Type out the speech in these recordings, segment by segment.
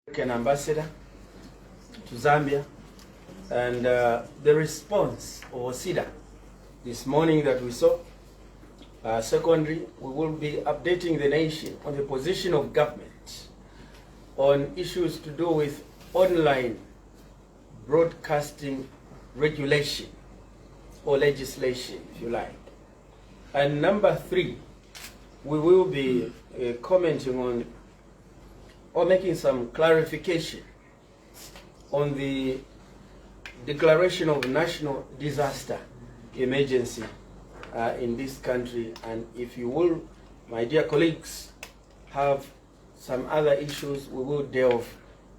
American ambassador to Zambia, and the response of OSIDA this morning that we saw. Secondly, we will be updating the nation on the position of government on issues to do with online broadcasting regulation or legislation, if you like. And number three, we will be commenting on or making some clarification on the declaration of national disaster emergency in this country. And if you will, my dear colleagues, have some other issues, we will delve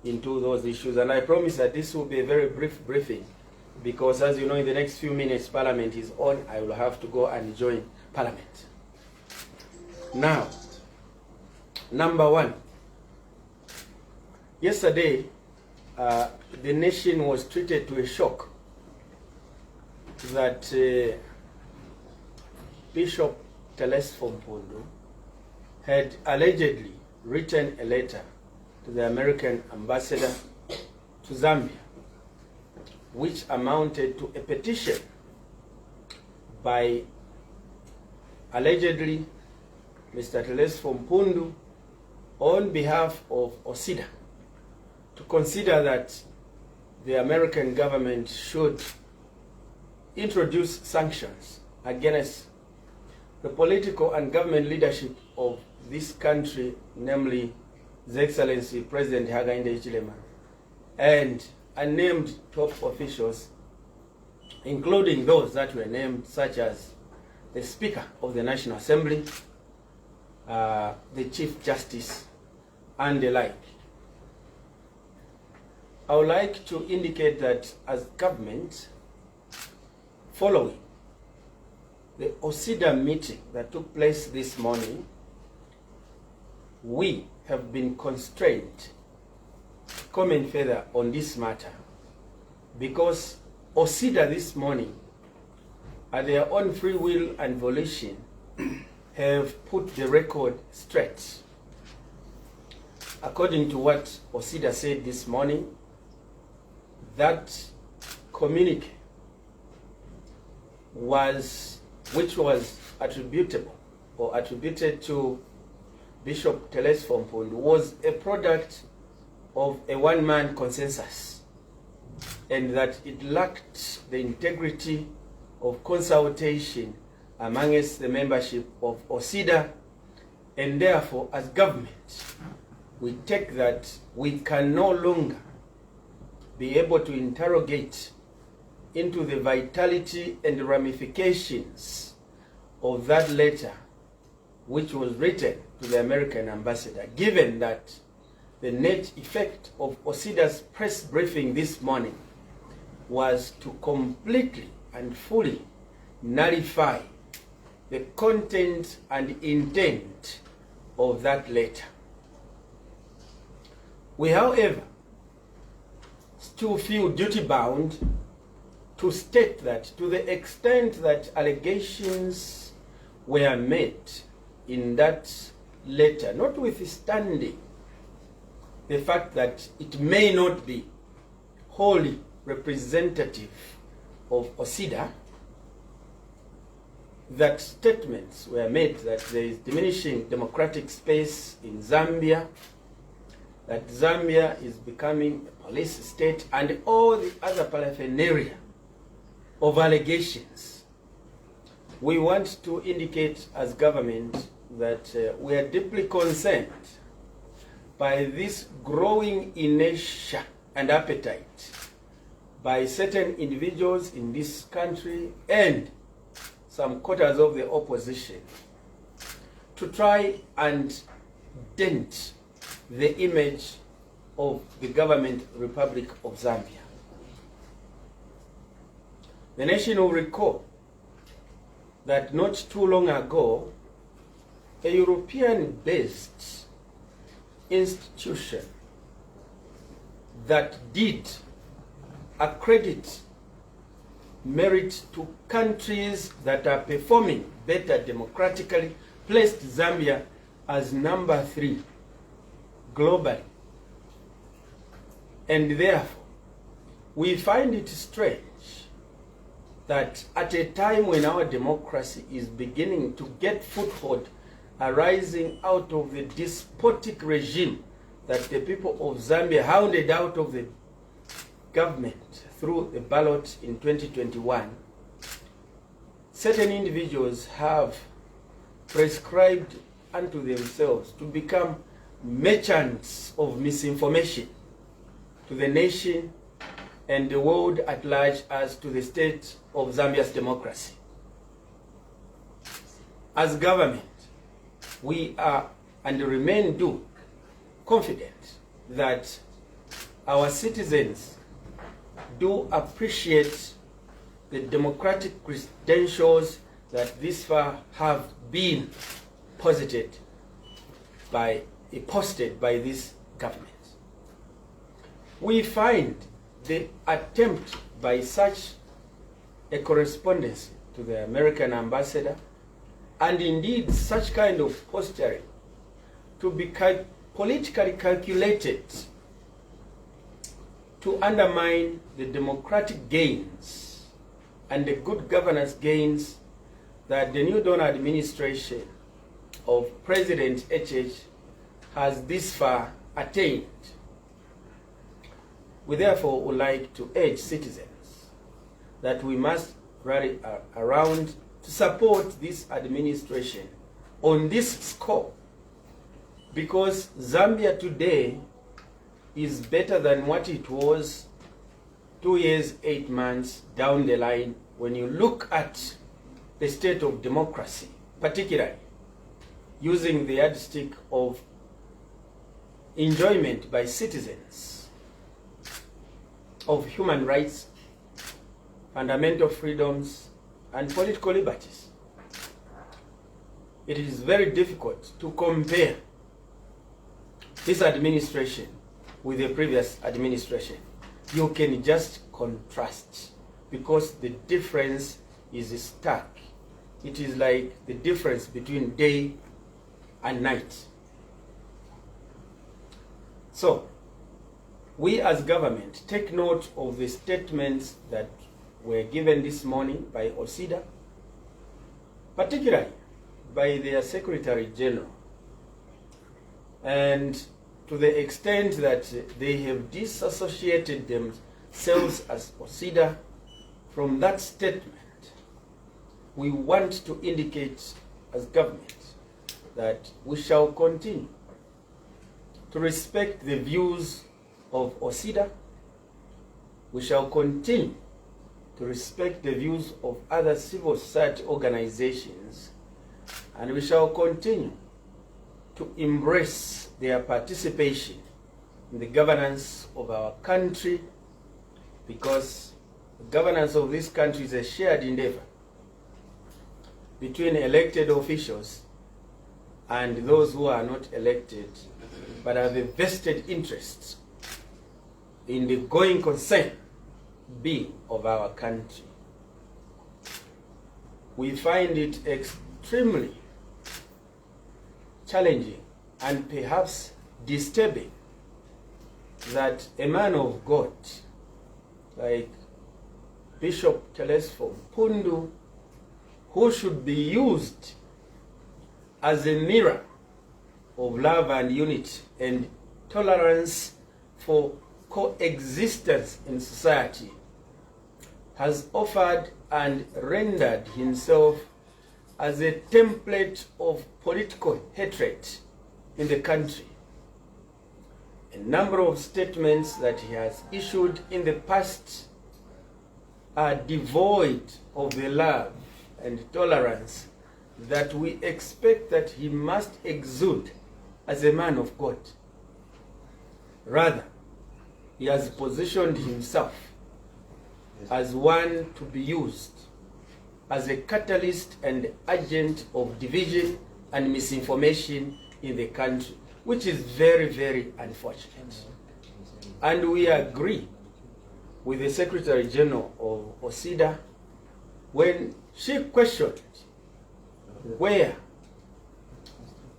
into those issues. And I promise that this will be a very brief briefing, because as you know, in the next few minutes, Parliament is on. I will have to go and join Parliament. Now, number one, yesterday, the nation was treated to a shock that Bishop Telesphore Mpundu had allegedly written a letter to the American ambassador to Zambia, which amounted to a petition by allegedly Mr. Telesphore Mpundu on behalf of OSIDA to consider that the American government should introduce sanctions against the political and government leadership of this country, namely His Excellency President Hakainde Hichilema, and unnamed top officials, including those that were named, such as the Speaker of the National Assembly, the Chief Justice, and the like. I would like to indicate that as government, following the OSIDA meeting that took place this morning, we have been constrained to comment further on this matter because OSIDA this morning, at their own free will and volition, have put the record straight. According to what OSIDA said this morning, that communique which was attributable or attributed to Bishop Telesphore Mpundu was a product of a one-man consensus, and that it lacked the integrity of consultation amongst the membership of OSIDA, and therefore as government we take that we can no longer be able to interrogate into the vitality and ramifications of that letter which was written to the American ambassador, given that the net effect of OSIDA's press briefing this morning was to completely and fully nullify the content and intent of that letter. We, however, still feel duty-bound to state that to the extent that allegations were made in that letter, notwithstanding the fact that it may not be wholly representative of OSIDA, that statements were made that there is diminishing democratic space in Zambia, that Zambia is becoming a police state, and all the other paraphernalia of allegations. We want to indicate as government that we are deeply concerned by this growing inertia and appetite by certain individuals in this country and some quarters of the opposition to try and dent the image of the government Republic of Zambia. The nation will recall that not too long ago, a European-based institution that did accredit merit to countries that are performing better democratically placed Zambia as number 3 globally And therefore, we find it strange that at a time when our democracy is beginning to get foothold, arising out of the despotic regime that the people of Zambia hounded out of the government through the ballot in 2021, certain individuals have prescribed unto themselves to become merchants of misinformation to the nation and the world at large as to the state of Zambia's democracy. As government, we are and remain confident that our citizens do appreciate the democratic credentials that this far have been posted by this government. We find the attempt by such a correspondence to the American ambassador, and indeed such kind of posturing, to be politically calculated to undermine the democratic gains and the good governance gains that the New Dawn administration of President HH has this far attained. We therefore would like to urge citizens that we must rally around to support this administration on this score, because Zambia today is better than what it was 2 years, 8 months down the line when you look at the state of democracy, particularly using the yardstick of enjoyment by citizens of human rights, fundamental freedoms, and political liberties. It is very difficult to compare this administration with the previous administration. You can just contrast because the difference is stark. It is like the difference between day and night. So, we as government take note of the statements that were given this morning by OSIDA, particularly by their Secretary General, and to the extent that they have disassociated themselves as OSIDA from that statement. We want to indicate as government that we shall continue to respect the views of OSIDA. We shall continue to respect the views of other civil society organizations, and we shall continue to embrace their participation in the governance of our country, because the governance of this country is a shared endeavor between elected officials and those who are not elected but have a vested interest in the going concern being of our country. We find it extremely challenging and perhaps disturbing that a man of God like Bishop Telesfo Pundu, who should be used as a mirror of love and unity and tolerance for coexistence in society, has offered and rendered himself as a template of political hatred in the country. A number of statements that he has issued in the past are devoid of the love and tolerance that we expect that he must exude as a man of God. Rather, he has positioned himself as one to be used as a catalyst and agent of division and misinformation in the country, which is very, very unfortunate. And we agree with the Secretary General of OSIDA when she questioned where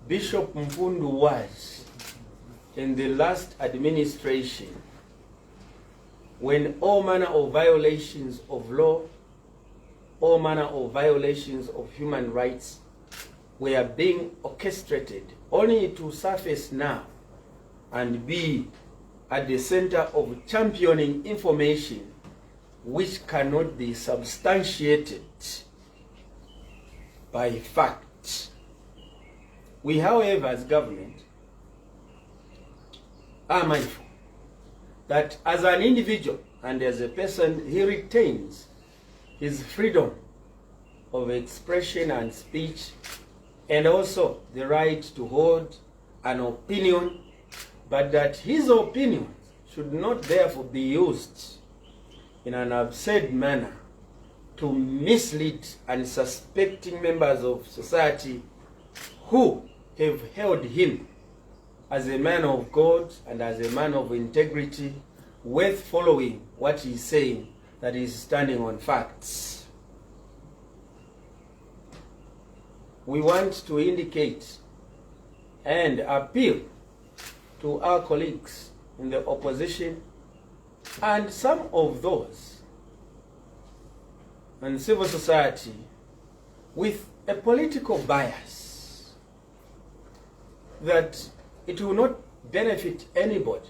Bishop Mpundu was in the last administration when all manner of violations of law, all manner of violations of human rights were being orchestrated, only to surface now and be at the center of championing information which cannot be substantiated by facts. We, however, as government, are mindful that as an individual and as a person, he retains his freedom of expression and speech, and also the right to hold an opinion, but that his opinions should not therefore be used in an absurd manner to mislead unsuspecting members of society who have held him as a man of God and as a man of integrity, worth following what he's saying, that is standing on facts. We want to indicate and appeal to our colleagues in the opposition and some of those in civil society with a political bias that it will not benefit anybody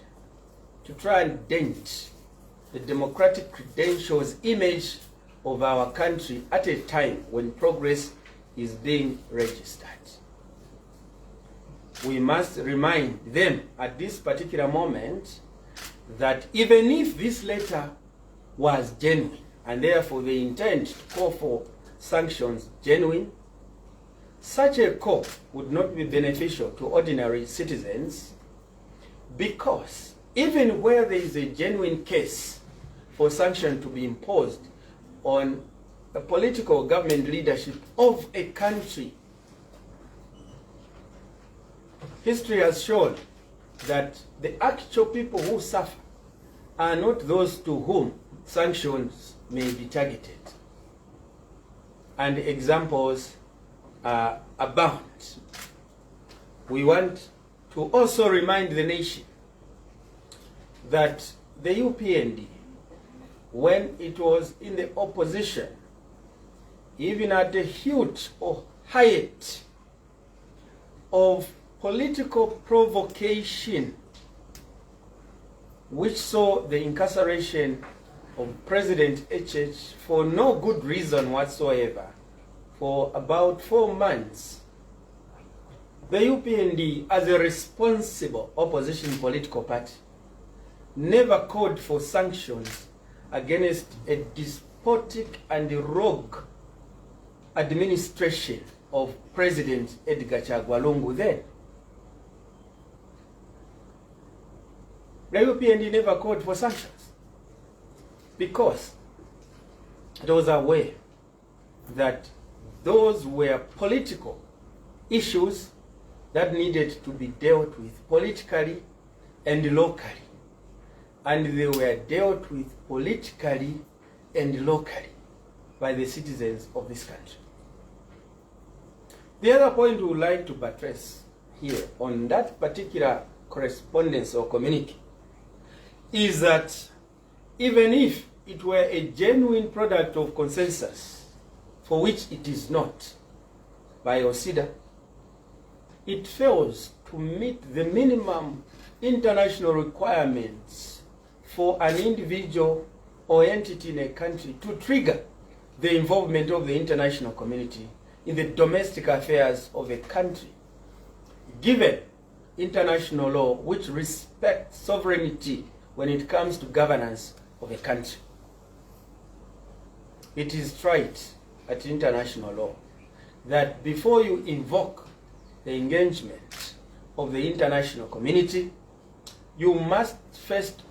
to try and dent the democratic credentials image of our country at a time when progress is being registered. We must remind them at this particular moment that even if this letter was genuine, and therefore they intend to call for sanctions genuine, such a call would not be beneficial to ordinary citizens, because even where there is a genuine case for sanction to be imposed on a political government leadership of a country, history has shown that the actual people who suffer are not those to whom sanctions may be targeted. And examples abound. We want to also remind the nation that the UPND, when it was in the opposition, even at the height or height of political provocation, which saw the incarceration of President HH for no good reason whatsoever for about 4 months, the UPND, as a responsible opposition political party, never called for sanctions against a despotic and rogue administration of President Edgar Chagwa Lungu then. The UPND never called for sanctions because it was aware that those were political issues that needed to be dealt with politically and locally. And they were dealt with politically and locally by the citizens of this country. The other point we would like to buttress here on that particular correspondence or communique is that even if it were a genuine product of consensus, for which it is not, by OSIDA, it fails to meet the minimum international requirements for an individual or entity in a country to trigger the involvement of the international community in the domestic affairs of a country, given international law which respects sovereignty when it comes to governance of a country. It is trite at international law that before you invoke the engagement of the international community, you must first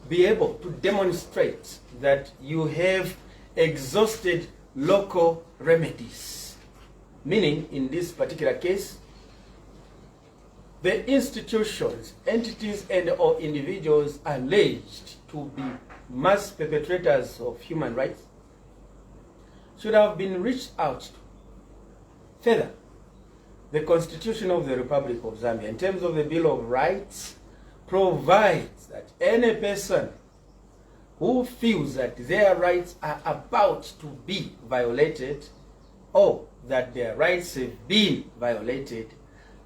be able to demonstrate that you have exhausted local remedies. Meaning, in this particular case, the institutions, entities, and or individuals alleged to be mass perpetrators of human rights should have been reached out to. Further, the Constitution of the Republic of Zambia, in terms of the Bill of Rights, provides that any person who feels that their rights are about to be violated or that their rights have been violated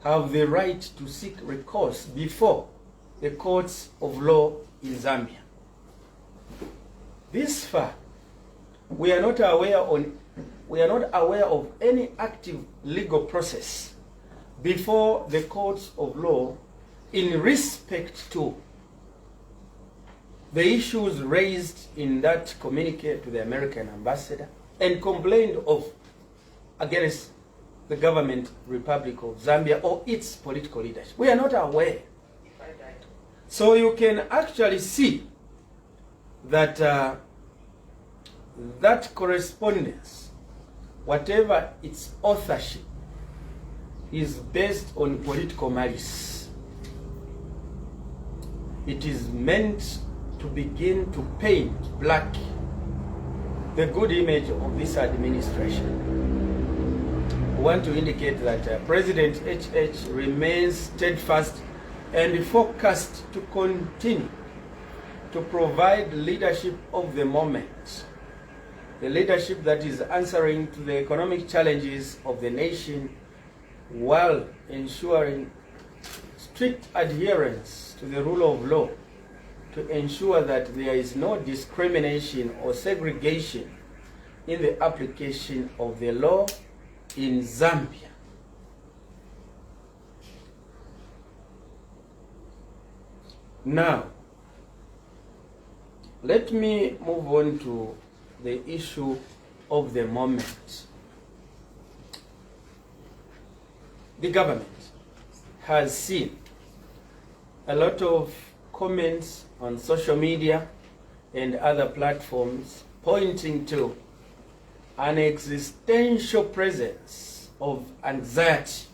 have the right to seek recourse before the courts of law in Zambia. This far, we are not aware of any active legal process before the courts of law in respect to the issues raised in that communique to the American ambassador and complained of against the government Republic of Zambia or its political leadership. We are not aware. So you can actually see that that correspondence, whatever its authorship, is based on political malice. It is meant to begin to paint black the good image of this administration. We want to indicate that President HH remains steadfast and focused to continue to provide leadership of the moment, the leadership that is answering to the economic challenges of the nation while ensuring strict adherence to the rule of law, to ensure that there is no discrimination or segregation in the application of the law in Zambia. Now, let me move on to the issue of the moment. The government has seen a lot of comments on social media and other platforms pointing to an existential presence of anxiety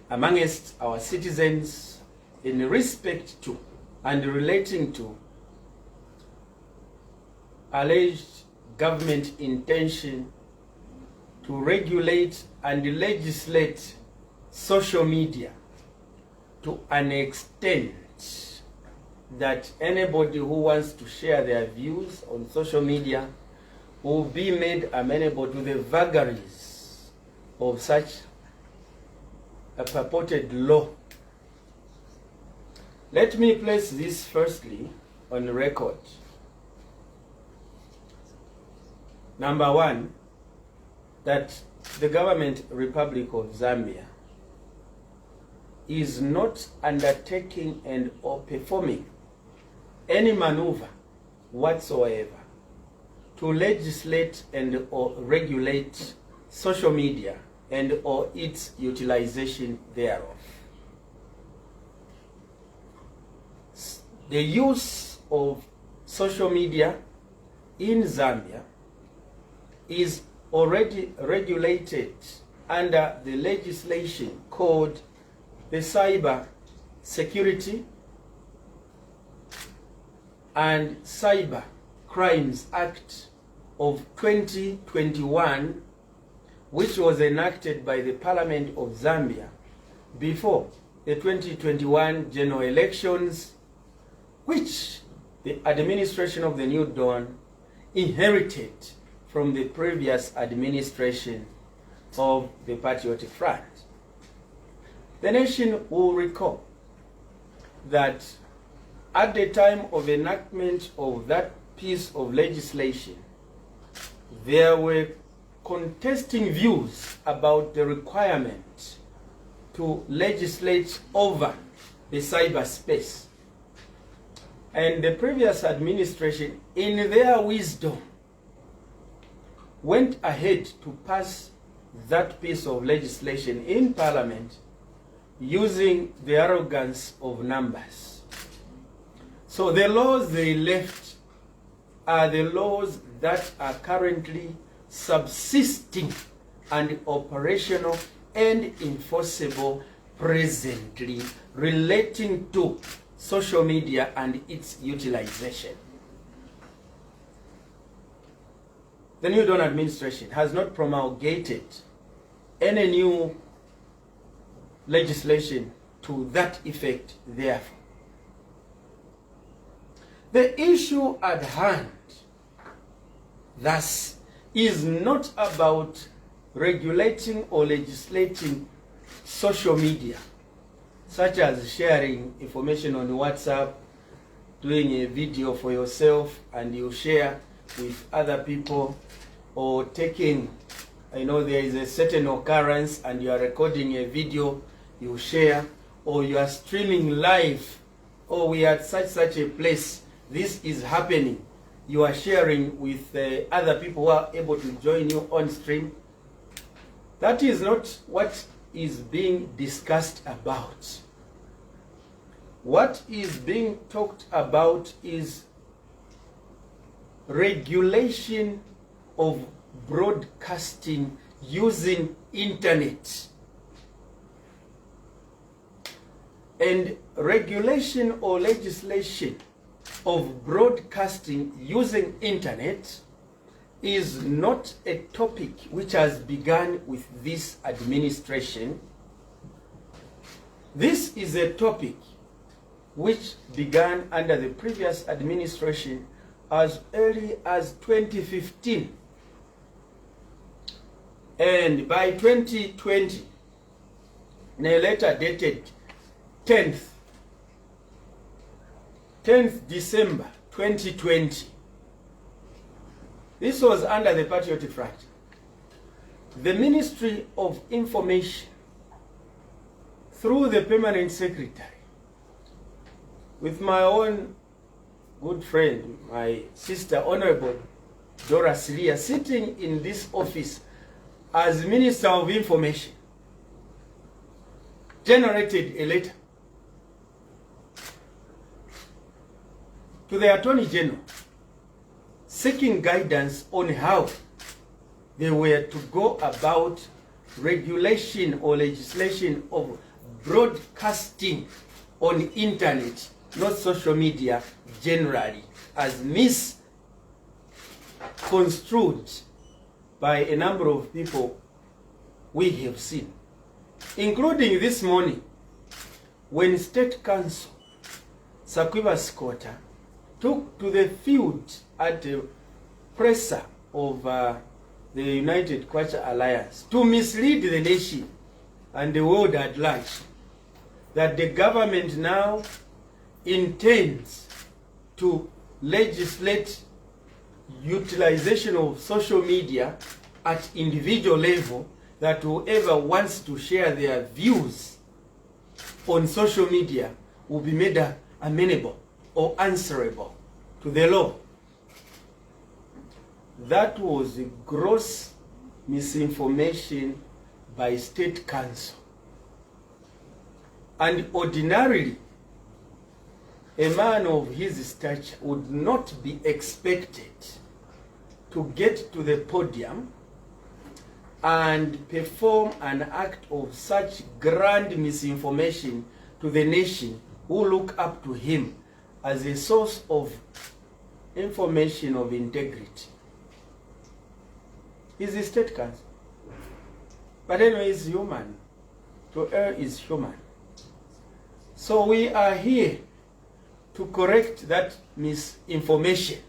amongst our citizens in respect to and relating to alleged government intention to regulate and legislate social media to an extent that anybody who wants to share their views on social media will be made amenable to the vagaries of such a purported law. Let me place this firstly on record. Number one, that the government Republic of Zambia is not undertaking and or performing any maneuver whatsoever to legislate and or regulate social media and or its utilization thereof. The use of social media in Zambia is already regulated under the legislation called the Cyber Security and Cyber Crimes Act of 2021, which was enacted by the Parliament of Zambia before the 2021 general elections, which the administration of the New Dawn inherited from the previous administration of the Patriotic Front. The nation will recall that at the time of enactment of that piece of legislation, there were contesting views about the requirement to legislate over the cyberspace. And the previous administration, in their wisdom, went ahead to pass that piece of legislation in Parliament using the arrogance of numbers. So the laws they left are the laws that are currently subsisting and operational and enforceable presently relating to social media and its utilization. The New Dawn administration has not promulgated any new legislation to that effect, therefore. The issue at hand, thus, is not about regulating or legislating social media, such as sharing information on WhatsApp, doing a video for yourself and you share with other people, or taking, I know there is a certain occurrence and you are recording a video, you share, or you are streaming live, or we are at such a place, this is happening, you are sharing with other people who are able to join you on stream. That is not what is being discussed about. What is being talked about is regulation of broadcasting using internet. And regulation or legislation of broadcasting using internet is not a topic which has begun with this administration. This is a topic which began under the previous administration as early as 2015. And by 2020, in a letter dated 10th December 2020, this was under the Patriotic Front, the Ministry of Information, through the Permanent Secretary, with my own good friend, my sister, Honorable Dora Siria, sitting in this office as Minister of Information, generated a letter to the Attorney General seeking guidance on how they were to go about regulation or legislation of broadcasting on internet, not social media generally, as misconstrued by a number of people we have seen, including this morning when State Council Sakwiba Skota took to the field at the presser of the United Kwacha Alliance to mislead the nation and the world at large that the government now intends to legislate utilization of social media at individual level, that whoever wants to share their views on social media will be made amenable or answerable to the law. That was a gross misinformation by State Council. And ordinarily, a man of his stature would not be expected to get to the podium and perform an act of such grand misinformation to the nation who look up to him as a source of information of integrity. He's a State Council. But anyway, he's human. To err is human. So we are here to correct that misinformation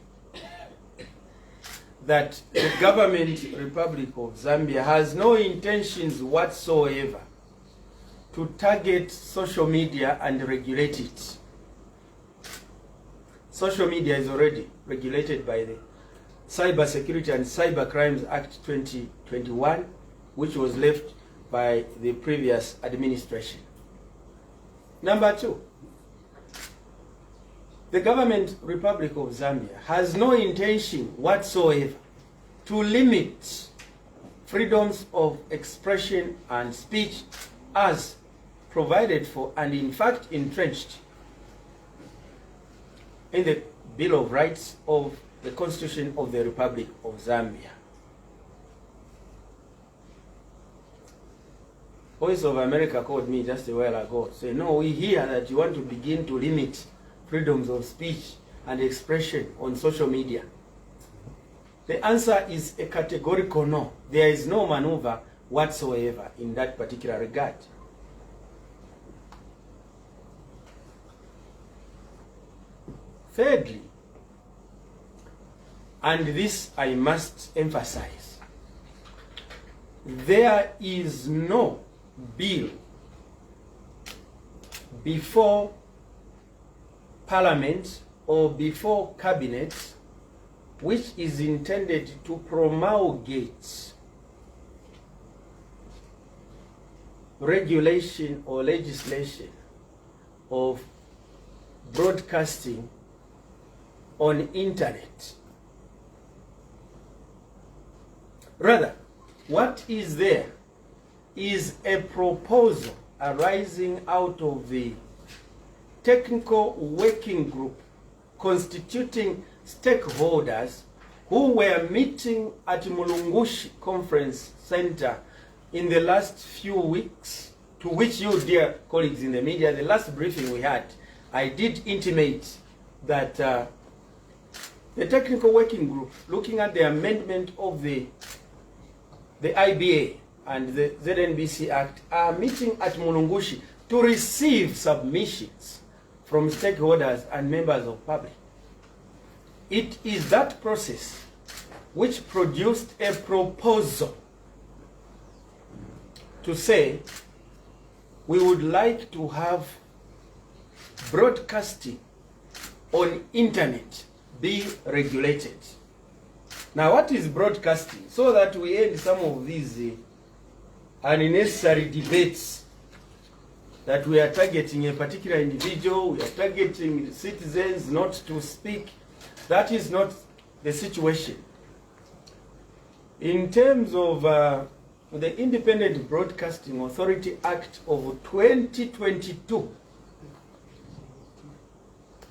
that the government, Republic of Zambia, has no intentions whatsoever to target social media and regulate it. Social media is already regulated by the Cyber Security and Cyber Crimes Act 2021, which was left by the previous administration. Number two, the government, Republic of Zambia, has no intention whatsoever to limit freedoms of expression and speech as provided for and in fact entrenched in the Bill of Rights of the Constitution of the Republic of Zambia. Voice of America called me just a while ago, saying, no, we hear that you want to begin to limit freedoms of speech and expression on social media. The answer is a categorical no. There is no maneuver whatsoever in that particular regard. Thirdly, and this I must emphasize, there is no bill before Parliament or before Cabinet which is intended to promulgate regulation or legislation of broadcasting on internet. Rather, what is there is a proposal arising out of the technical working group constituting stakeholders who were meeting at Mulungushi Conference Center in the last few weeks, to which you, dear colleagues in the media, the last briefing we had, I did intimate that the technical working group looking at the amendment of the IBA and the ZNBC Act are meeting at Mulungushi to receive submissions from stakeholders and members of public. It is that process which produced a proposal to say we would like to have broadcasting on internet be regulated. Now, what is broadcasting? So that we end some of these unnecessary debates that we are targeting a particular individual, we are targeting citizens not to speak. That is not the situation. In terms of the Independent Broadcasting Authority Act of 2022,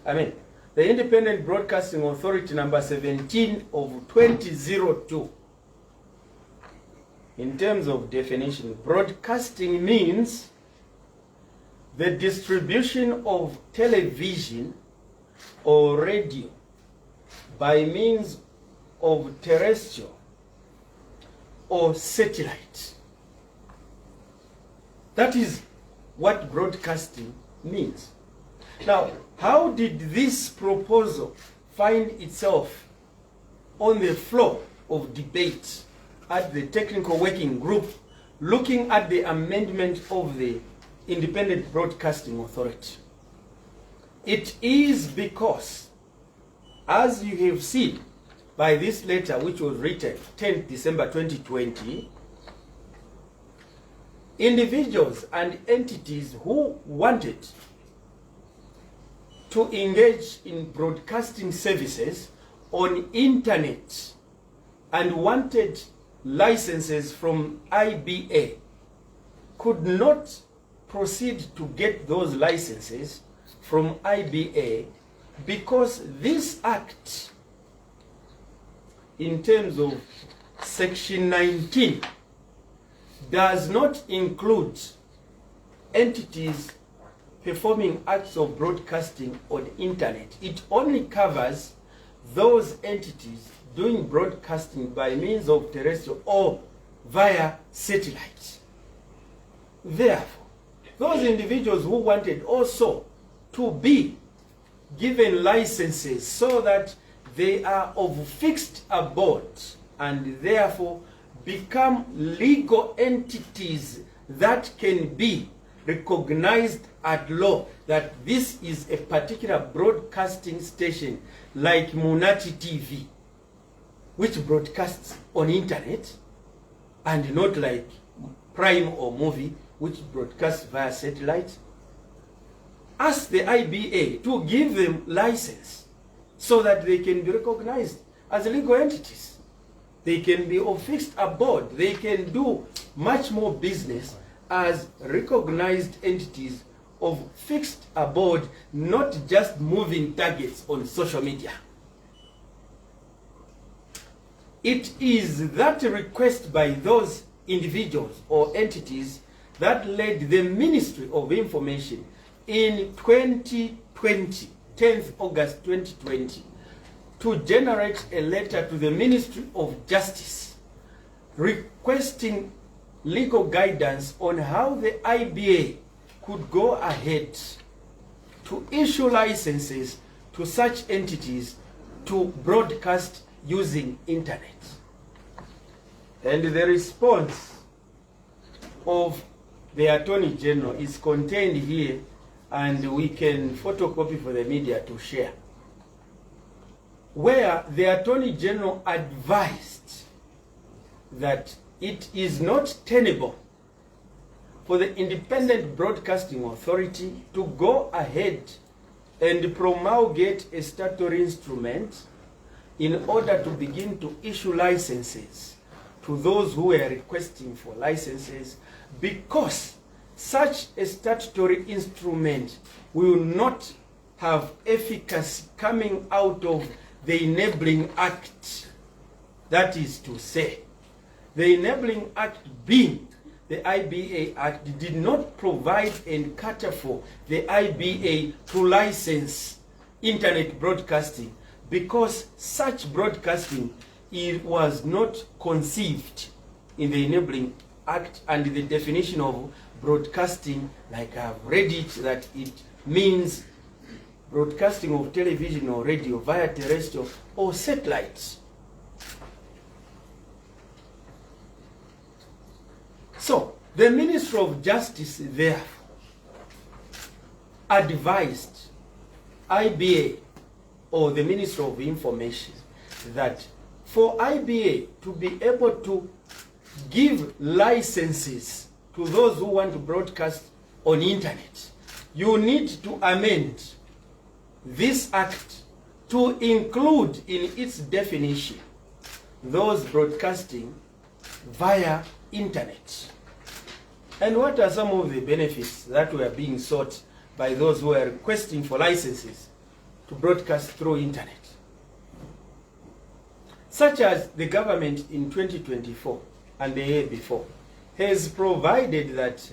the Independent Broadcasting Authority number 17 of 2002, in terms of definition, broadcasting means the distribution of television or radio by means of terrestrial or satellite. That is what broadcasting means. Now, how did this proposal find itself on the floor of debate at the technical working group looking at the amendment of the Independent Broadcasting Authority? It is because, as you have seen by this letter which was written 10th December 2020, individuals and entities who wanted to engage in broadcasting services on internet and wanted licenses from IBA could not proceed to get those licenses from IBA because this act, in terms of section 19, does not include entities performing acts of broadcasting on the internet. It only covers those entities doing broadcasting by means of terrestrial or via satellite. Therefore, those individuals who wanted also to be given licenses so that they are of fixed abode and therefore become legal entities that can be recognized at law, that this is a particular broadcasting station like Munati TV, which broadcasts on internet, and not like Prime or Movie, which broadcasts via satellite. Ask the IBA to give them license so that they can be recognized as legal entities. They can be of fixed abode. They can do much more business as recognized entities of fixed abode, not just moving targets on social media. It is that request by those individuals or entities that led the Ministry of Information in 2020, 10th August 2020, to generate a letter to the Ministry of Justice requesting legal guidance on how the IBA could go ahead to issue licenses to such entities to broadcast using internet. And the response of the Attorney General is contained here, and we can photocopy for the media to share, where the Attorney General advised that it is not tenable for the Independent Broadcasting Authority to go ahead and promulgate a statutory instrument in order to begin to issue licenses to those who were requesting for licenses, because such a statutory instrument will not have efficacy coming out of the Enabling Act. That is to say, the Enabling Act being the IBA Act did not provide and cater for the IBA to license internet broadcasting, because such broadcasting was not conceived in the Enabling Act, and the definition of broadcasting, like I've read it, that it means broadcasting of television or radio via terrestrial or satellite. So, the Minister of Justice therefore advised IBA, or the Minister of Information, that for IBA to be able to give licenses to those who want to broadcast on internet, you need to amend this act to include in its definition those broadcasting via internet. And what are some of the benefits that were being sought by those who were requesting for licenses to broadcast through internet? Such as the government in 2024 and the year before has provided that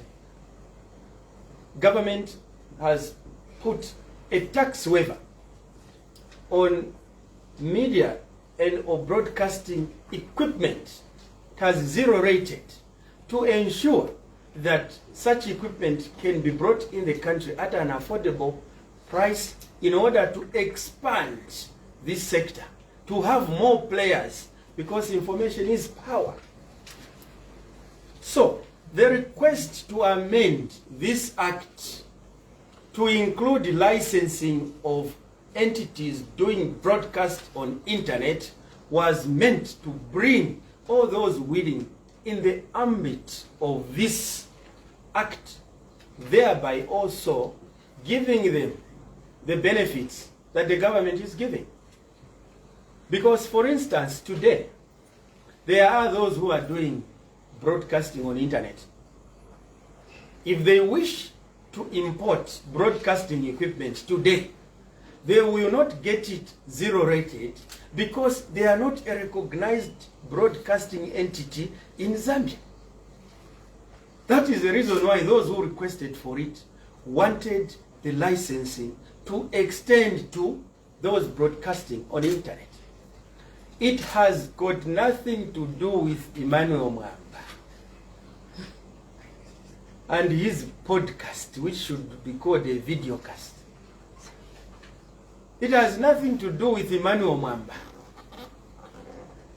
government has put a tax waiver on media and or broadcasting equipment. It has zero rated to ensure that such equipment can be brought in the country at an affordable price in order to expand this sector, to have more players, because information is power. So, the request to amend this act to include licensing of entities doing broadcast on internet was meant to bring all those willing in the ambit of this act, thereby also giving them the benefits that the government is giving. Because, for instance, today, there are those who are doing broadcasting on internet. If they wish to import broadcasting equipment today, they will not get it zero rated, because they are not a recognized broadcasting entity in Zambia. That is the reason why those who requested for it wanted the licensing to extend to those broadcasting on internet. It has got nothing to do with Emmanuel Mwamba and his podcast, which should be called a videocast. It has nothing to do with Emmanuel Mwamba.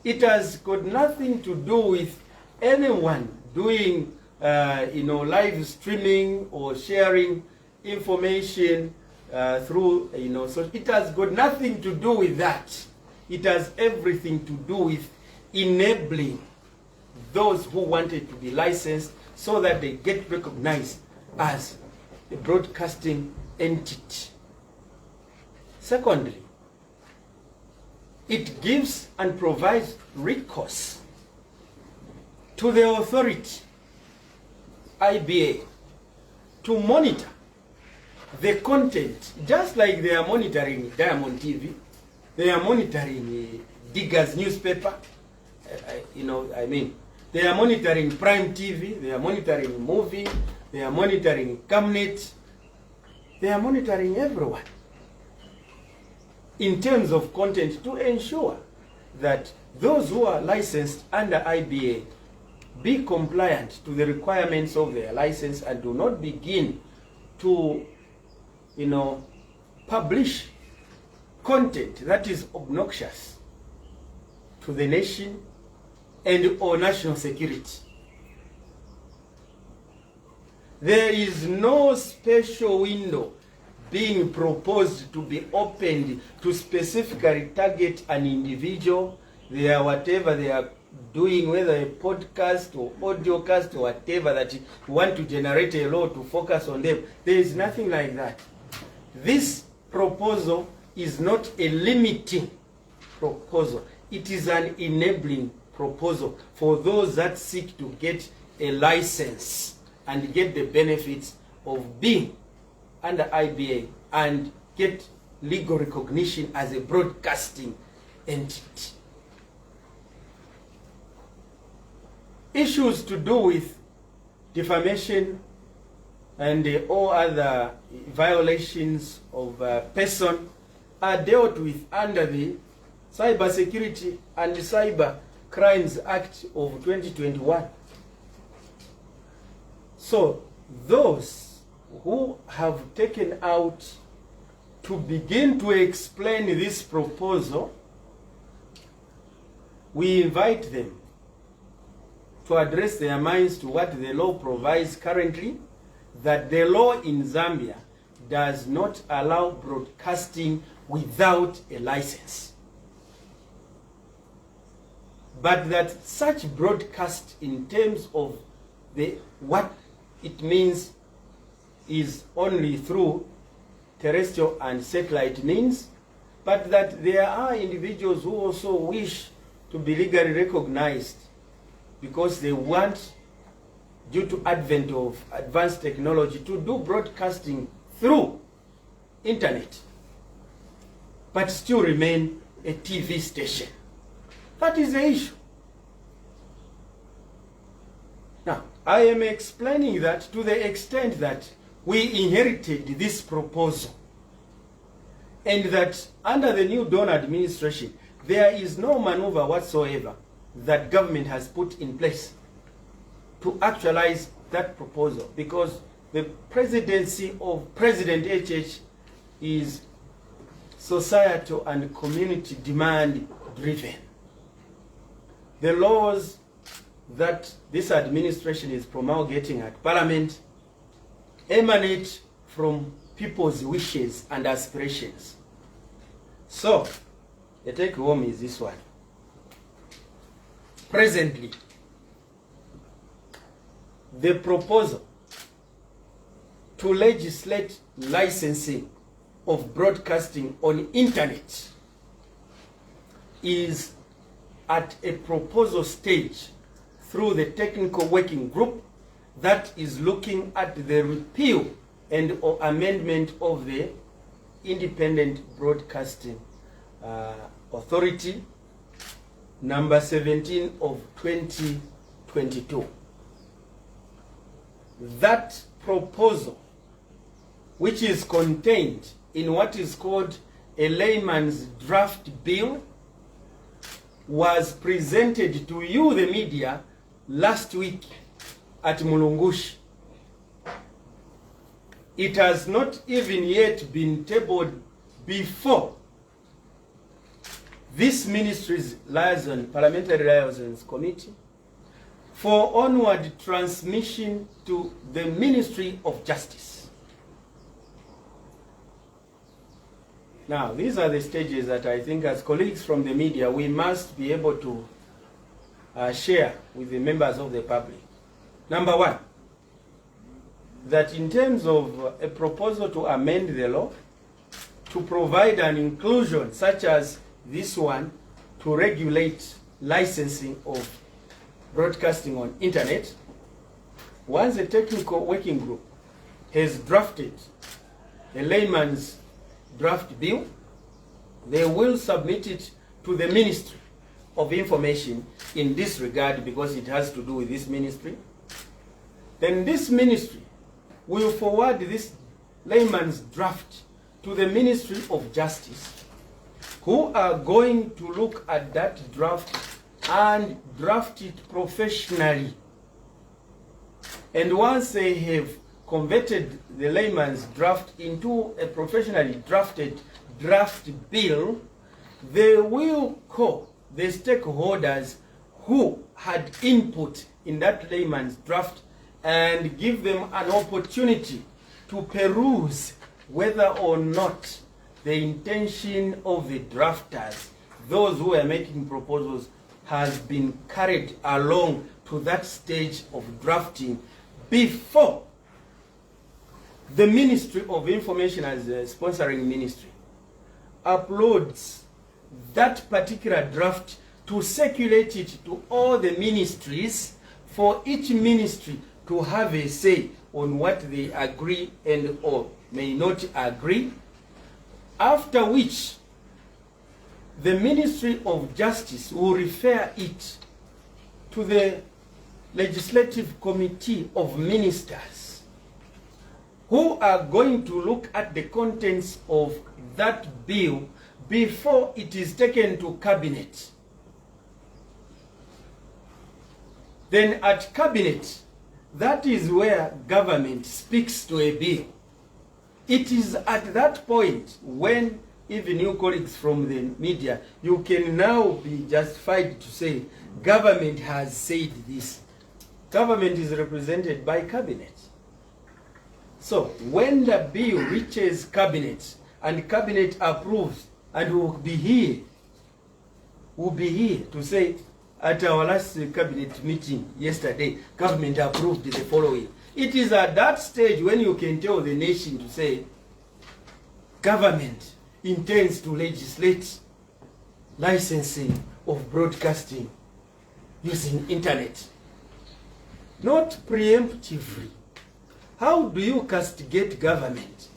It has got nothing to do with anyone doing live streaming or sharing information through, so it has got nothing to do with that. It has everything to do with enabling those who wanted to be licensed so that they get recognized as a broadcasting entity. Secondly, it gives and provides recourse to the authority, IBA, to monitor the content, just like they are monitoring Diamond TV, they are monitoring Diggers newspaper, they are monitoring Prime TV, they are monitoring Movie, they are monitoring Camnet, they are monitoring everyone in terms of content, to ensure that those who are licensed under IBA be compliant to the requirements of their license and do not begin to, publish content that is obnoxious to the nation and or national security. There is no special window being proposed to be opened to specifically target an individual, their whatever they are doing, whether a podcast or audiocast or whatever, that you want to generate a law to focus on them. There is nothing like that. This proposal is not a limiting proposal. It is an enabling proposal for those that seek to get a license and get the benefits of being under IBA and get legal recognition as a broadcasting entity. Issues to do with defamation and all other violations of person are dealt with under the Cyber Security and Cyber Crimes Act of 2021. So those who have taken out to begin to explain this proposal, we invite them to address their minds to what the law provides currently, that the law in Zambia does not allow broadcasting without a license. But that such broadcast in terms of what it means is only through terrestrial and satellite means, but that there are individuals who also wish to be legally recognized because they want, due to advent of advanced technology, to do broadcasting through internet, but still remain a TV station. That is the issue. Now, I am explaining that to the extent that we inherited this proposal, and that under the new Dawn administration, there is no maneuver whatsoever that government has put in place to actualize that proposal, because the presidency of President HH is societal and community demand driven. The laws that this administration is promulgating at Parliament emanate from people's wishes and aspirations. So, the take home is this one. Presently, the proposal to legislate licensing of broadcasting on internet is at a proposal stage through the technical working group that is looking at the repeal and or amendment of the Independent Broadcasting Authority number 17 of 2022. That proposal, which is contained in what is called a layman's draft bill, was presented to you, the media, last week at Mulungushi. It has not even yet been tabled before this ministry's liaison, Parliamentary Liaisons Committee, for onward transmission to the Ministry of Justice. Now, these are the stages that I think as colleagues from the media, we must be able to share with the members of the public. Number one, that in terms of a proposal to amend the law to provide an inclusion such as this one to regulate licensing of broadcasting on internet, once a technical working group has drafted a layman's draft bill, they will submit it to the Ministry of Information in this regard, because it has to do with this ministry. Then this ministry will forward this layman's draft to the Ministry of Justice, who are going to look at that draft and draft it professionally. And once they have converted the layman's draft into a professionally drafted draft bill, they will call the stakeholders who had input in that layman's draft and give them an opportunity to peruse whether or not the intention of the drafters, those who are making proposals, has been carried along to that stage of drafting before the Ministry of Information, as a sponsoring ministry, uploads that particular draft to circulate it to all the ministries, for each ministry to have a say on what they agree and or may not agree, after which the Ministry of Justice will refer it to the Legislative Committee of Ministers, who are going to look at the contents of that bill before it is taken to Cabinet. Then at Cabinet, that is where government speaks to a bill. It is at that point when even you colleagues from the media, you can now be justified to say government has said this. Government is represented by Cabinet. So when the bill reaches Cabinet and Cabinet approves, and will be here to say, at our last Cabinet meeting yesterday, government approved the following. It is at that stage when you can tell the nation to say, government intends to legislate licensing of broadcasting using internet. Not preemptively. How do you castigate government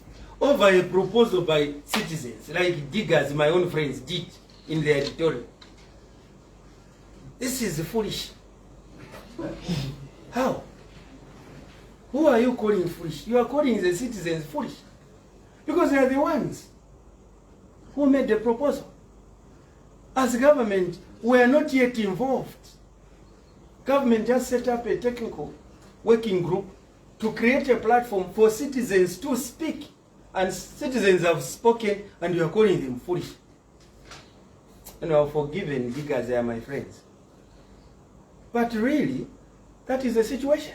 over a proposal by citizens, like diggers, my own friends, did in their editorial? This is foolish. How? Who are you calling foolish? You are calling the citizens foolish. Because they are the ones who made the proposal. As government, we are not yet involved. Government just set up a technical working group to create a platform for citizens to speak. And citizens have spoken, and you are calling them foolish. And I have forgiven because they are my friends. But really, that is the situation.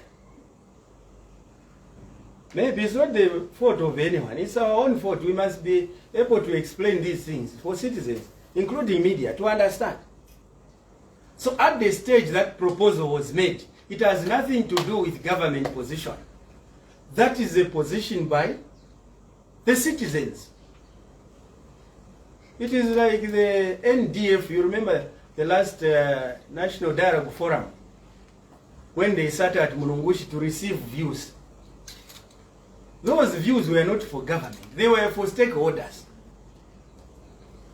Maybe it's not the fault of anyone. It's our own fault. We must be able to explain these things for citizens, including media, to understand. So at the stage that proposal was made, it has nothing to do with government position. That is a position by the citizens. It is like the NDF, you remember the last National Dialogue Forum, when they sat at Mulungushi to receive views. Those views were not for government, they were for stakeholders.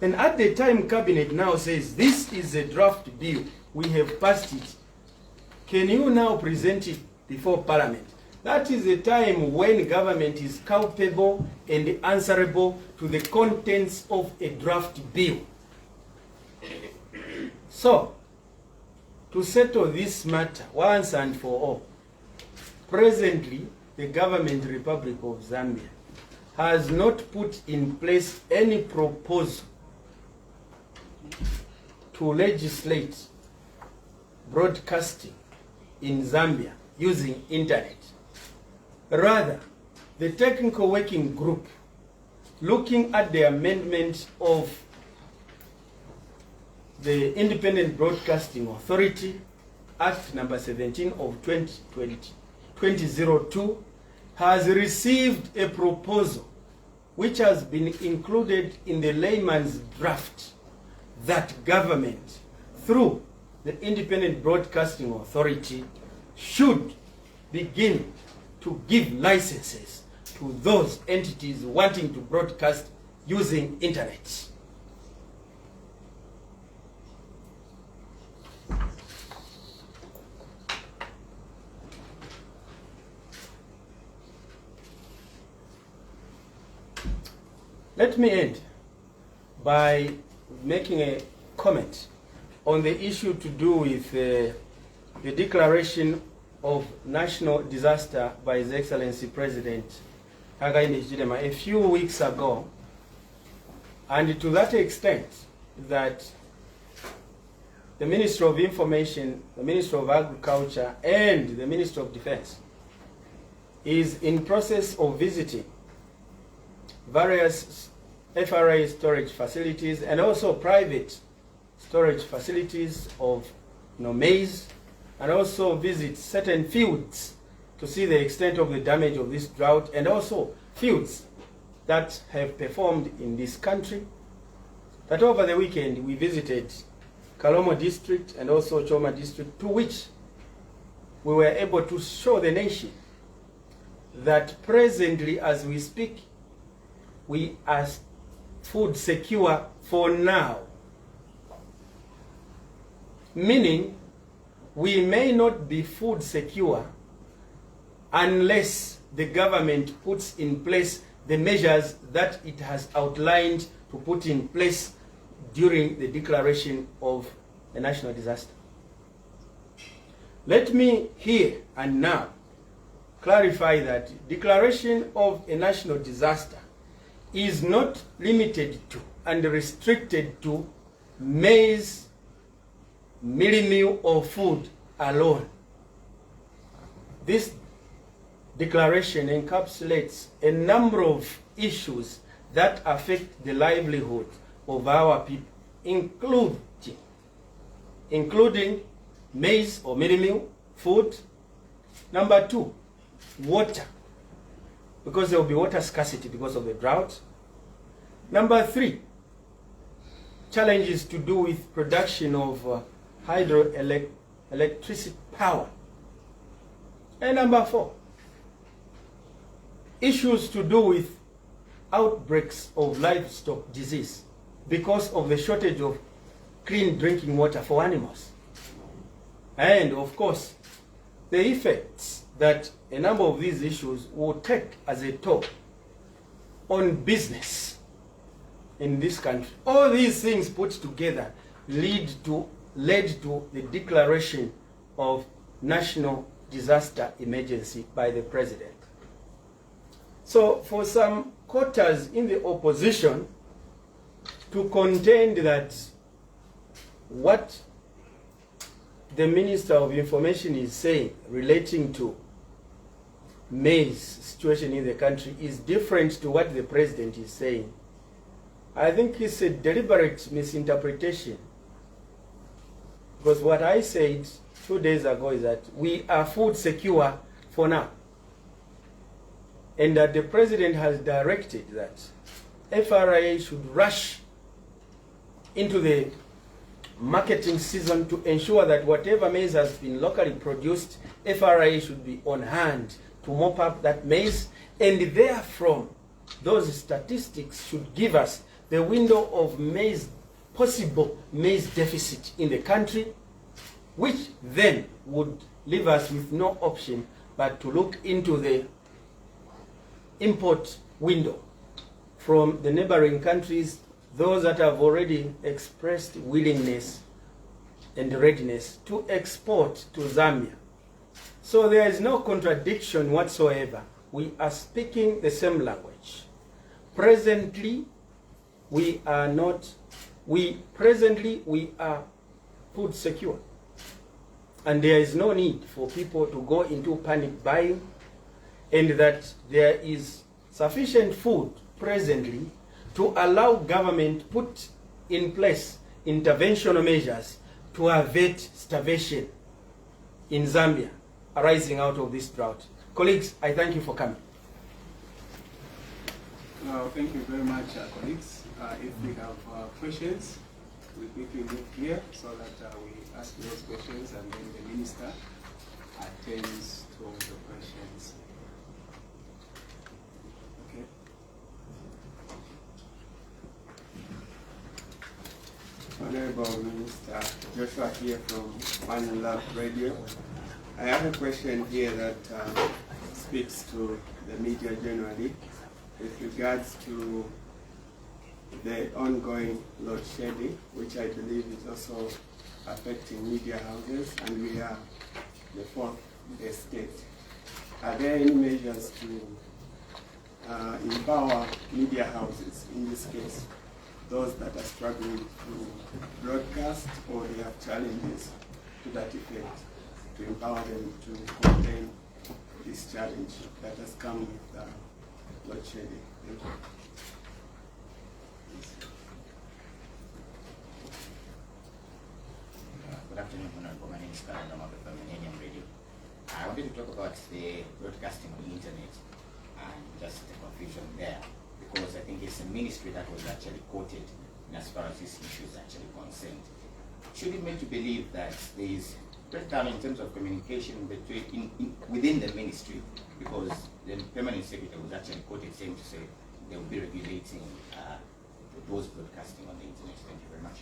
And at the time, Cabinet now says, this is a draft bill, we have passed it. Can you now present it before Parliament? That is the time when government is culpable and answerable to the contents of a draft bill. So, to settle this matter once and for all, presently, the Government Republic of Zambia has not put in place any proposal to legislate broadcasting in Zambia using internet. Rather, the technical working group looking at the amendment of the Independent Broadcasting Authority Act number 17 of 2002 has received a proposal which has been included in the layman's draft that government, through the Independent Broadcasting Authority, should begin to give licenses to those entities wanting to broadcast using internet. Let me end by making a comment on the issue to do with the declaration of national disaster by His Excellency President Hakainde Hichilema a few weeks ago, and to that extent that the Ministry of Information, the Ministry of Agriculture, and the Ministry of Defense is in process of visiting various FRA storage facilities and also private storage facilities of maize, and also visit certain fields to see the extent of the damage of this drought, and also fields that have performed in this country. That over the weekend we visited Kalomo district and also Choma district, to which we were able to show the nation that presently, as we speak, we are food secure for now. Meaning, we may not be food secure unless the government puts in place the measures that it has outlined to put in place during the declaration of a national disaster. Let me here and now clarify that declaration of a national disaster is not limited to and restricted to maize, mealie meal, or food alone. This declaration encapsulates a number of issues that affect the livelihood of our people, including maize or mealie meal, food. Number 2, water, because there will be water scarcity because of the drought. Number 3, challenges to do with production of hydroelectricity power. And number 4, issues to do with outbreaks of livestock disease because of the shortage of clean drinking water for animals. And of course, the effects that a number of these issues will take as a toll on business in this country. All these things put together led to the declaration of national disaster emergency by the president. So for some quarters in the opposition to contend that what the Minister of Information is saying relating to maize situation in the country is different to what the president is saying, I think it's a deliberate misinterpretation. Because what I said 2 days ago is that we are food secure for now. And that the president has directed that FRA should rush into the marketing season to ensure that whatever maize has been locally produced, FRA should be on hand to mop up that maize, and therefrom those statistics should give us the window of maize, possible maize deficit in the country, which then would leave us with no option but to look into the import window from the neighboring countries, those that have already expressed willingness and readiness to export to Zambia. So there is no contradiction whatsoever. We are speaking the same language. Presently, we are food secure. And there is no need for people to go into panic buying, and that there is sufficient food presently to allow government put in place interventional measures to avert starvation in Zambia arising out of this drought. Colleagues, I thank you for coming. Thank you very much, colleagues. If we have questions, we quickly move here so that we ask those questions and then the minister attends to the questions. Okay. Honorable Minister Joshua here from One Love Radio. I have a question here that speaks to the media generally with regards to the ongoing load shedding, which I believe is also affecting media houses, and we are the fourth estate. Are there any measures to empower media houses, in this case, those that are struggling to broadcast, or they have challenges to that effect to empower them to contain this challenge that has come with load shedding? Thank you. Good afternoon, Honorable. My name is Karan Damabe from Millennium Radio. I wanted to talk about the broadcasting on the internet and just the confusion there, because I think it's a ministry that was actually quoted in as far as this issue is actually concerned. Should it make to believe that there is breakdown in terms of communication between within the ministry, because the permanent secretary was actually quoted saying to say they will be regulating those broadcasting on the internet. Thank you very much.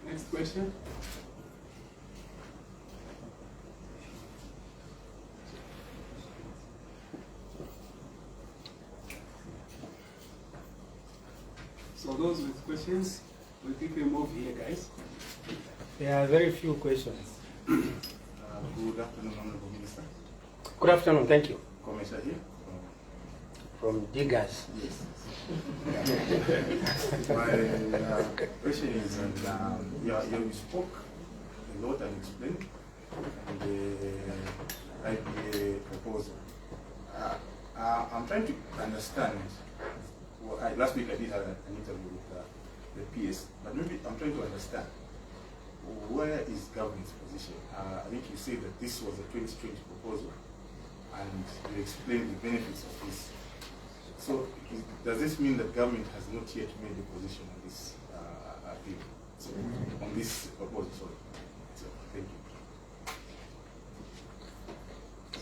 Next question. So those with questions, we'll quickly move here, guys. There are very few questions. Good afternoon, Honorable Minister. Good afternoon, thank you. Commissioner here. From Diggers. Yes. My question is, you spoke a lot and explained on the IPA proposal. I'm trying to understand. Well, last week I did have an interview with the PS, but maybe I'm trying to understand where is government's position. I think you said that this was a 2020 proposal, and you explained the benefits of this. So does this mean that government has not yet made a position on this bill? So on this proposal, sorry. So thank you.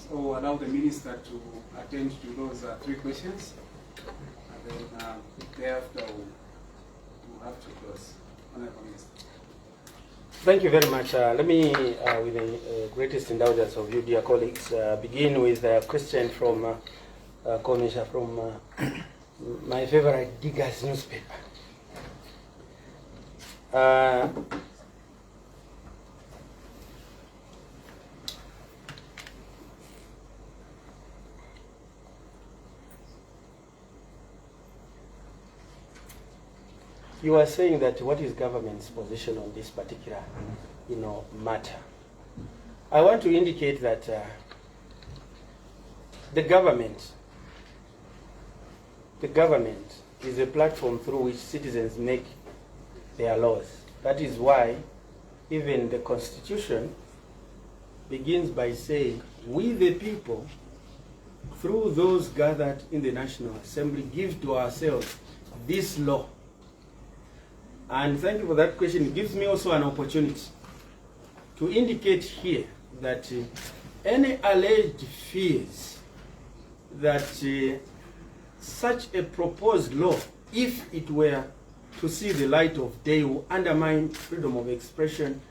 So allow the minister to attend to those three questions, and then thereafter we'll have to close. Honorable Minister. Thank you very much. Let me, with the greatest indulgence of you, dear colleagues, begin with a question from Commissioner from my favorite Diggers newspaper. You are saying that what is government's position on this particular, matter? I want to indicate that the government is a platform through which citizens make their laws. That is why even the Constitution begins by saying, we the people, through those gathered in the National Assembly, give to ourselves this law. And thank you for that question. It gives me also an opportunity to indicate here that any alleged fears that such a proposed law, if it were to see the light of day, will undermine freedom of expression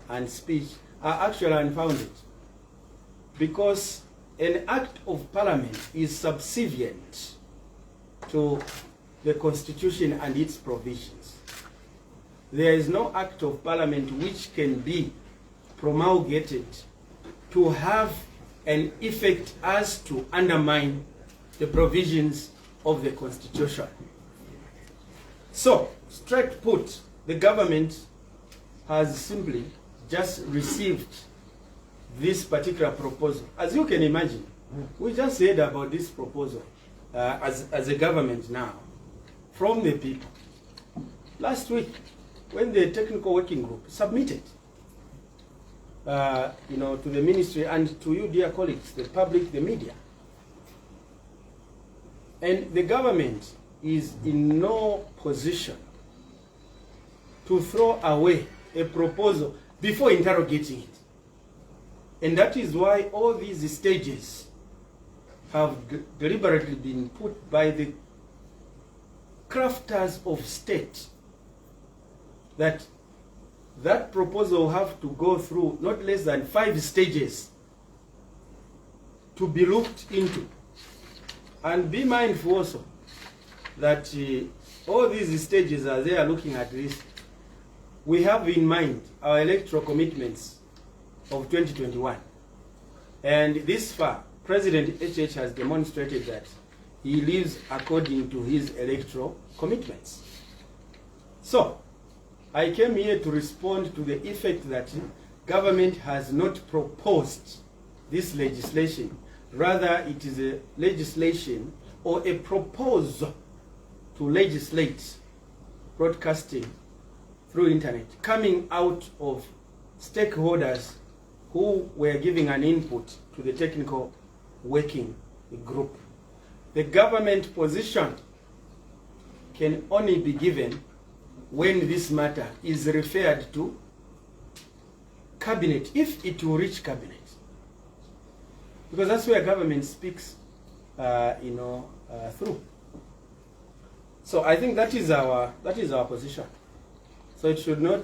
and speech, are actually unfounded. Because an act of parliament is subservient to the Constitution and its provisions. There is no act of parliament which can be promulgated to have an effect as to undermine the provisions of the Constitution. So, straight put, the government has simply just received this particular proposal. As you can imagine, we just heard about this proposal as a government now from the people. Last week, when the technical working group submitted to the ministry and to you, dear colleagues, the public, the media, and the government is in no position to throw away a proposal before interrogating it. And that is why all these stages have deliberately been put by the crafters of state, that proposal will have to go through not less than 5 stages to be looked into. And be mindful also that all these stages, as they are looking at this, we have in mind our electoral commitments of 2021. And this far, President HH has demonstrated that he lives according to his electoral commitments. So, I came here to respond to the effect that government has not proposed this legislation. Rather, it is a legislation or a proposal to legislate broadcasting through internet coming out of stakeholders who were giving an input to the technical working group. The government position can only be given when this matter is referred to cabinet, if it will reach cabinet, because that's where government speaks, through. So I think that is our position. So it should not.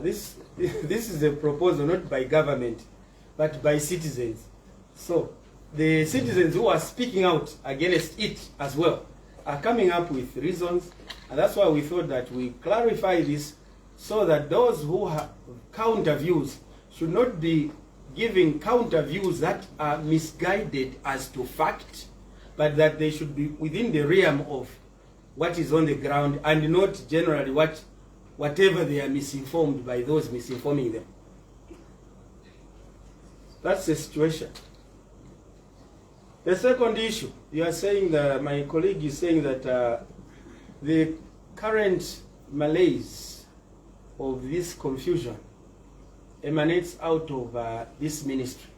This is a proposal not by government, but by citizens. So the citizens who are speaking out against it as well are coming up with reasons, and that's why we thought that we clarify this so that those who have counter views should not be giving counter views that are misguided as to fact, but that they should be within the realm of what is on the ground and not generally whatever they are misinformed by those misinforming them. That's the situation. The second issue, you are saying that, my colleague is saying that the current malaise of this confusion emanates out of this ministry.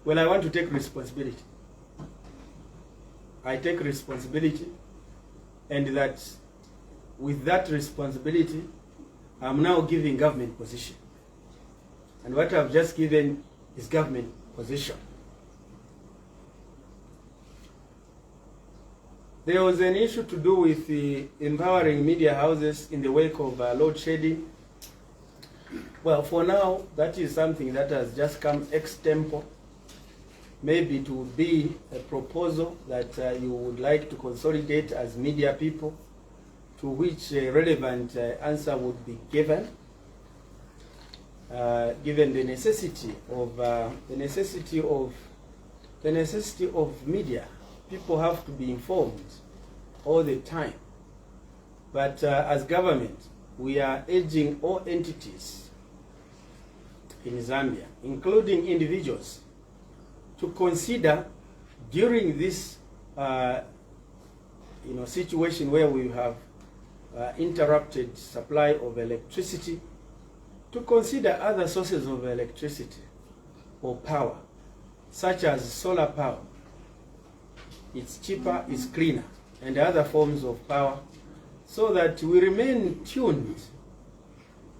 Well, I want to take responsibility. I take responsibility, and that with that responsibility, I'm now giving government position. And what I've just given is government position. There was an issue to do with the empowering media houses in the wake of load shedding. Well, for now, that is something that has just come ex-tempo. Maybe it would be a proposal that you would like to consolidate as media people, to which a relevant answer would be given, given the necessity of media. People have to be informed all the time. But as government, we are urging all entities in Zambia, including individuals, to consider during this situation where we have interrupted supply of electricity, to consider other sources of electricity or power, such as solar power. It's cheaper, it's cleaner, and other forms of power, so that we remain tuned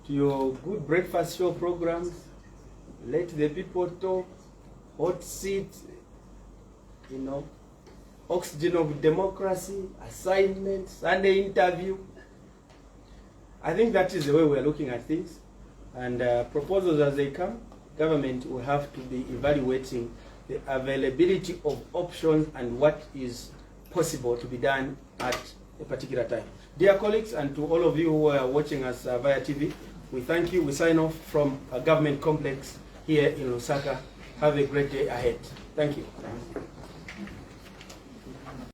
to your good breakfast show programs, let the people talk, hot seat, oxygen of democracy, assignment, Sunday interview. I think that is the way we're looking at things. And proposals as they come, government will have to be evaluating the availability of options and what is possible to be done at a particular time. Dear colleagues, and to all of you who are watching us via TV, we thank you. We sign off from a government complex here in Lusaka. Have a great day ahead. Thank you.